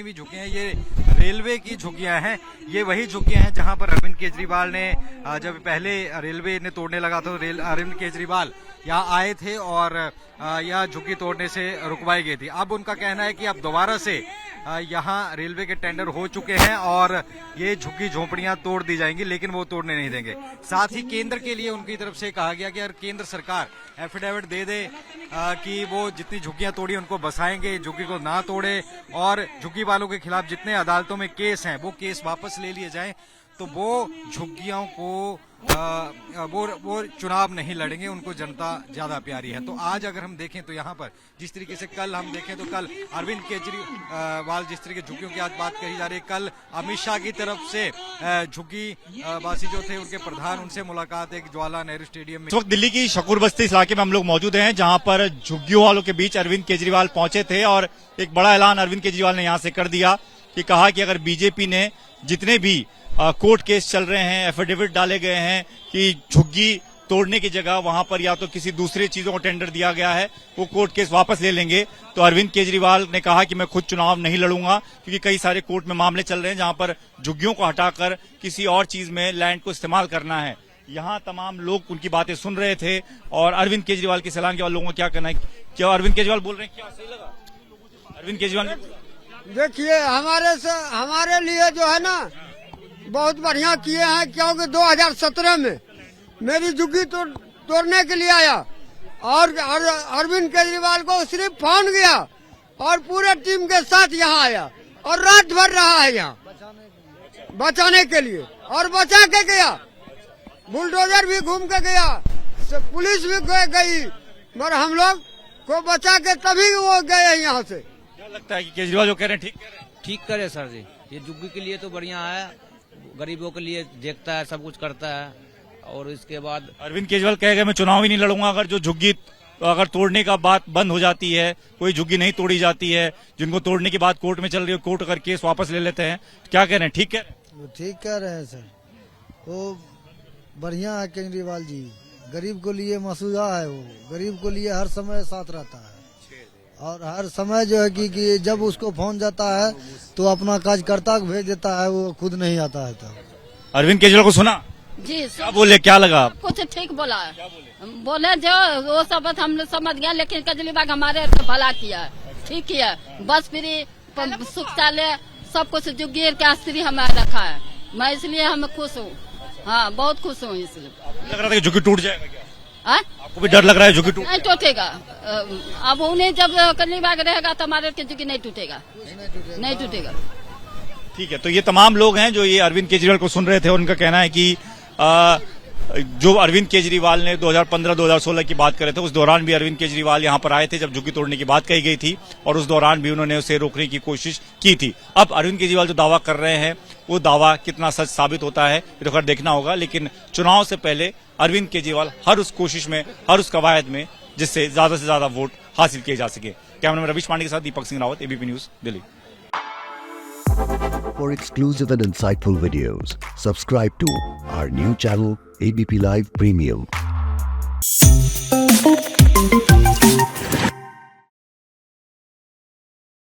भी झुग्गियां हैं ये रेलवे की झुग्गियां हैं। ये वही झुग्गियां हैं जहां पर अरविंद केजरीवाल ने जब पहले रेलवे ने तोड़ने लगा तो अरविंद केजरीवाल यहाँ आए थे और यह झुग्गी तोड़ने से रुकवाई गई थी। अब उनका कहना है कि अब दोबारा से यहाँ रेलवे के टेंडर हो चुके हैं और ये झुग्गी झोपड़ियां तोड़ दी जाएंगी, लेकिन वो तोड़ने नहीं देंगे। साथ ही केंद्र के लिए उनकी तरफ से कहा गया कि अगर केंद्र सरकार एफिडेविट दे दे कि वो जितनी झुग्गियां तोड़ी उनको बसाएंगे, झुग्गी को ना तोड़े, और झुग्गी वालों के खिलाफ जितने अदालतों में केस हैं वो केस वापस ले लिए जाएं, तो वो झुग्गियों को वो चुनाव नहीं लड़ेंगे, उनको जनता ज्यादा प्यारी है। तो आज अगर हम देखें तो यहाँ पर जिस तरीके से कल हम देखें तो कल अरविंद केजरीवाल जिस तरीके झुग्गियों की आज बात कही जा रही है, कल अमित शाह की तरफ से झुग्गी वासी जो थे उनके प्रधान उनसे मुलाकात एक जवाहरलाल नेहरू स्टेडियम में। इस वक्त दिल्ली की शकूर बस्ती इस इलाके में हम लोग मौजूद हैं जहां पर झुग्गियों वालों के बीच अरविंद केजरीवाल पहुंचे थे और एक बड़ा ऐलान अरविंद केजरीवाल ने यहां से कर दिया कि कहा कि अगर बीजेपी ने जितने भी कोर्ट केस चल रहे हैं, एफिडेविट डाले गए हैं कि झुग्गी तोड़ने की जगह वहां पर या तो किसी दूसरे चीजों को टेंडर दिया गया है, वो कोर्ट केस वापस ले लेंगे। तो अरविंद केजरीवाल ने कहा कि मैं खुद चुनाव नहीं लड़ूंगा क्योंकि कई सारे कोर्ट में मामले चल रहे हैं जहां पर झुग्गियों को हटाकर किसी और चीज में लैंड को इस्तेमाल करना है। यहाँ तमाम लोग उनकी बातें सुन रहे थे और अरविंद केजरीवाल की सलाह के बाद लोगों को क्या कहना है, क्या अरविंद केजरीवाल बोल रहे हैं क्या सही लगा? अरविंद केजरीवाल देखिए हमारे लिए जो है ना बहुत बढ़िया किए हैं, क्योंकि 2017 में मेरी झुग्गी तोड़ने के लिए आया और अरविंद केजरीवाल को सिर्फ फोन गया और पूरे टीम के साथ यहाँ आया और रात भर रहा है यहाँ बचाने के लिए और बचा के गया। बुलडोजर भी घूम के गया, पुलिस भी गई, मगर हम लोग को बचा के तभी वो गए यहाँ से। क्या लगता है कि केजरीवाल जो कह रहे हैं ठीक कह रहे हैं? ठीक करे सर जी, ये झुग्गी के लिए तो बढ़िया है, गरीबों के लिए देखता है, सब कुछ करता है। और इसके बाद अरविंद केजरीवाल कहेगा मैं चुनाव ही नहीं लड़ूंगा अगर जो झुग्गी अगर तोड़ने का बात बंद हो जाती है, कोई झुग्गी नहीं तोड़ी जाती है, जिनको तोड़ने की बात कोर्ट में चल रही है, कोर्ट अगर केस वापस ले लेते हैं, क्या कह रहे हैं? ठीक कह रहे हैं? ठीक कह रहे हैं सर, वो बढ़िया है केजरीवाल जी, गरीब को लिए मसूदा है, वो गरीब को लिए हर समय साथ रहता है और हर समय जो है कि जब उसको फोन जाता है तो अपना कार्यकर्ता को भेज देता है, वो खुद नहीं आता है। तो अरविंद केजरीवाल को सुना जी, क्या बोले, क्या लगा? कुछ ठीक बोला, बोले जो वो सब बात हम लोग समझ गए, लेकिन केजरीवाल हमारे भला किया, ठीक किया, बस फ्री शौचालय सब कुछ जो गिर के स्त्री हमारा रखा है, मैं इसलिए हम खुश हूँ। हाँ, बहुत खुश हूँ। इसलिए लग रहा था कि झुग्गी टूट जाएगा क्या? आपको भी डर लग रहा है झुग्गी नहीं टूटेगा? अब उन्हें जब केजरीवाल रहेगा तो हमारे की झुग्गी नहीं टूटेगा, नहीं टूटेगा। ठीक है, तो ये तमाम लोग हैं जो ये अरविंद केजरीवाल को सुन रहे थे। उनका कहना है कि जो अरविंद केजरीवाल ने 2015-2016 की बात करे थे, उस दौरान भी अरविंद केजरीवाल यहाँ पर आए थे जब झुग्गी तोड़ने की बात कही गई थी और उस दौरान भी उन्होंने उसे रोकने की कोशिश की थी। अब अरविंद केजरीवाल जो दावा कर रहे हैं वो दावा कितना सच साबित होता है ये तो खैर देखना होगा, लेकिन चुनाव से पहले अरविंद केजरीवाल हर उस कोशिश में, हर उस कवायद में जिससे ज्यादा से ज्यादा वोट हासिल किए जा सके। कैमरामैन रवीश पांडे के साथ Deepak Singh Rawat, ABP news, Delhi. For exclusive and insightful videos, subscribe to our new channel ABP Live Premium.